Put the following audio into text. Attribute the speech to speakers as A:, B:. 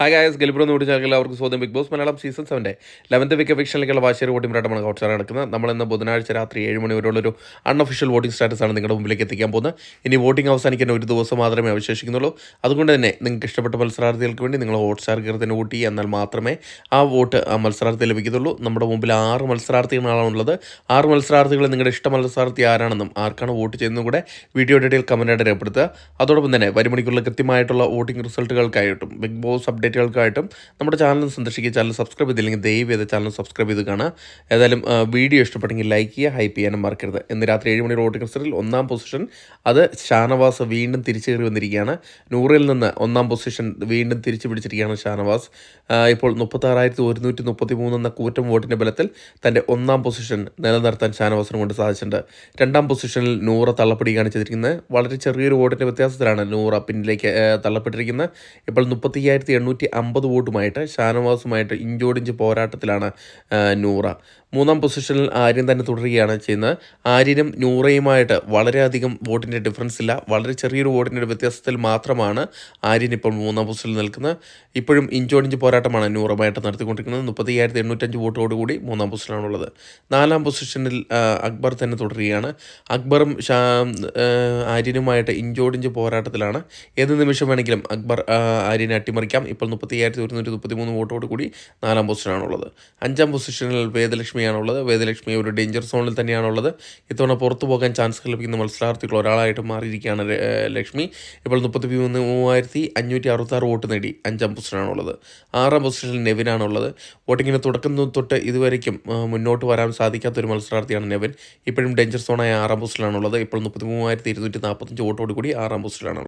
A: Hi guys, ഗലിബ്രോ എന്ന് വിളിച്ചാൽ എല്ലാവർക്കും സ്വാഗതം. Big Boss Malayalam season 7 11th week എവിക്ഷനിലേക്കുള്ള വാശേരി വോട്ടിംഗ് പോരാട്ടമാണ് ഹോട്ട്സ്റ്റാർ നടക്കുന്നത്. നമ്മളിന്ന് ബുധനാഴ്ച രാത്രി 7 മണി വരെയുള്ളൊരു അൺഒഫീഷ്യൽ വോട്ടിംഗ് സ്റ്റാറ്റസാണ് നിങ്ങളുടെ മുമ്പിലേക്ക് എത്തിക്കാൻ പോകുന്നത്. ഇനി വോട്ടിംഗ് അവസാനിക്കാൻ ഒരു ദിവസം മാത്രമേ അവശേഷിക്കുന്നുള്ളൂ. അതുകൊണ്ട് തന്നെ നിങ്ങൾക്ക് ഇഷ്ടപ്പെട്ട മത്സരാർത്ഥികൾക്ക് വേണ്ടി നിങ്ങൾ ഹോട്ട്സ്റ്റാർ കയറി തന്നെ വോട്ട് ചെയ്യുക. എന്നാൽ മാത്രമേ ആ വോട്ട് ആ മത്സരാർത്ഥി ലഭിക്കത്തുള്ളൂ. നമ്മുടെ മുമ്പിൽ 6 മത്സരാർത്ഥികളാണുള്ളത്. 6 മത്സരാർത്ഥികൾ നിങ്ങളുടെ ഇഷ്ട മത്സരാർത്ഥി ആരാണെന്നും ആർക്കാണ് വോട്ട് ചെയ്യുന്നതും കൂടെ വീഡിയോ ഡീറ്റെയിൽ കമൻറ്റായിട്ട് രേഖപ്പെടുത്തുക. അതോടൊപ്പം തന്നെ വരുമണിക്കുള്ള കൃത്യമായിട്ടുള്ള വോട്ടിംഗ് റിസൾട്ടുകൾക്കായിട്ടും ബിഗ് ബോസ് അപ്ഡേറ്റുകൾക്കായിട്ടും നമ്മുടെ ചാനൽ സന്ദർശിക്കുക. ചാനൽ സബ്സ്ക്രൈബ് ചെയ്തില്ലെങ്കിൽ ദയവ് ചെയ്ത് ചാനൽ സബ്സ്ക്രൈബ് ചെയ്ത് കാണുക. ഏതായാലും വീഡിയോ ഇഷ്ടപ്പെട്ടെങ്കിൽ ലൈക്ക് ചെയ്യുക, ഹൈപ്പ് ചെയ്യാനും മറക്കരുത്. ഇന്ന് രാത്രി 7 മണി വോട്ടിംഗ് റിസൾട്ടിൽ 1ാം പൊസിഷൻ അത് ഷാനവാസ് വീണ്ടും തിരിച്ചു കയറി വന്നിരിക്കുകയാണ്. 100-ൽ നിന്ന് 1ാം പൊസിഷൻ വീണ്ടും തിരിച്ചു പിടിച്ചിരിക്കുകയാണ് ഷാനവാസ്. ഇപ്പോൾ 36,133 എന്ന കൂറ്റൻ വോട്ടിൻ്റെ ബലത്തിൽ തൻ്റെ 1ാം പൊസിഷൻ നിലനിർത്താൻ ഷാനവാസിനെ കൊണ്ട് സാധിച്ചിട്ടുണ്ട്. 2ാം പൊസിഷനിൽ നൂറ തള്ളപ്പെടുകയാണ് ചെയ്തിരിക്കുന്നത്. വളരെ ചെറിയൊരു വോട്ടിൻ്റെ വ്യത്യാസത്തിലാണ് നൂറ പിന്നിലേക്ക് തള്ളപ്പെട്ടിരിക്കുന്നത്. ഇപ്പോൾ 35,850 വോട്ടുമായിട്ട് ഷാനവാസുമായിട്ട് ഇഞ്ചോടിഞ്ച് പോരാട്ടത്തിലാണ് നൂറ. 3ാം പൊസിഷനിൽ ആര്യൻ തന്നെ തുടരുകയാണ് ചെയ്യുന്നത്. ആര്യനും നൂറയുമായിട്ട് വളരെയധികം വോട്ടിൻ്റെ ഡിഫറൻസ് ഇല്ല. വളരെ ചെറിയൊരു വോട്ടിൻ്റെ വ്യത്യാസത്തിൽ മാത്രമാണ് ആര്യൻ ഇപ്പോൾ 3ാം പൊസിഷനിൽ നിൽക്കുന്നത്. ഇപ്പോഴും ഇഞ്ചോടിഞ്ച് പോരാട്ടമാണ് നൂറുമായിട്ട് നടത്തിക്കൊണ്ടിരിക്കുന്നത്. 35,805 വോട്ടോടുകൂടി 3ാം പൊസിഷനാണുള്ളത്. 4ാം പൊസിഷനിൽ അക്ബർ തന്നെ തുടരുകയാണ്. അക്ബറും ആര്യനുമായിട്ട് ഇഞ്ചോടിഞ്ച് പോരാട്ടത്തിലാണ്. ഏത് നിമിഷം വേണമെങ്കിലും അക്ബർ ആര്യനെ അട്ടിമറിക്കാം. ഇപ്പോൾ 35,133 വോട്ടോടുകൂടി 4ാം പൊസിഷനാണുള്ളത്. 5ാം പൊസിഷനിൽ വേദലക്ഷ്മിയാണുള്ളത്. വേദലക്ഷ്മി ഒരു ഡേഞ്ചർ സോണിൽ തന്നെയാണുള്ളത്. ഇത്തവണ പുറത്തു പോകാൻ ചാൻസ് ലഭിക്കുന്ന മത്സരാർത്ഥികൾ ഒരാളായിട്ട് മാറിയിരിക്കുകയാണ് ലക്ഷ്മി. ഇപ്പോൾ 33,566 വോട്ട് നേടി 5ാം പൊസിഷനാണുള്ളത്. 6ാം പൊസിഷനിൽ നെവിനാണുള്ളത്. വോട്ടിങ്ങിന് തുടക്കം തൊട്ട് ഇതുവരയ്ക്കും മുന്നോട്ട് വരാൻ സാധിക്കാത്തൊരു മത്സരാർത്ഥിയാണ് നെവിൻ. ഇപ്പോഴും ഡേഞ്ചർ സോണായ 6ാം പൊസിഷനാണുള്ളത്. ഇപ്പോൾ 33,245 വോട്ടോടുകൂടി 6ാം പൊസിഷനാണ്.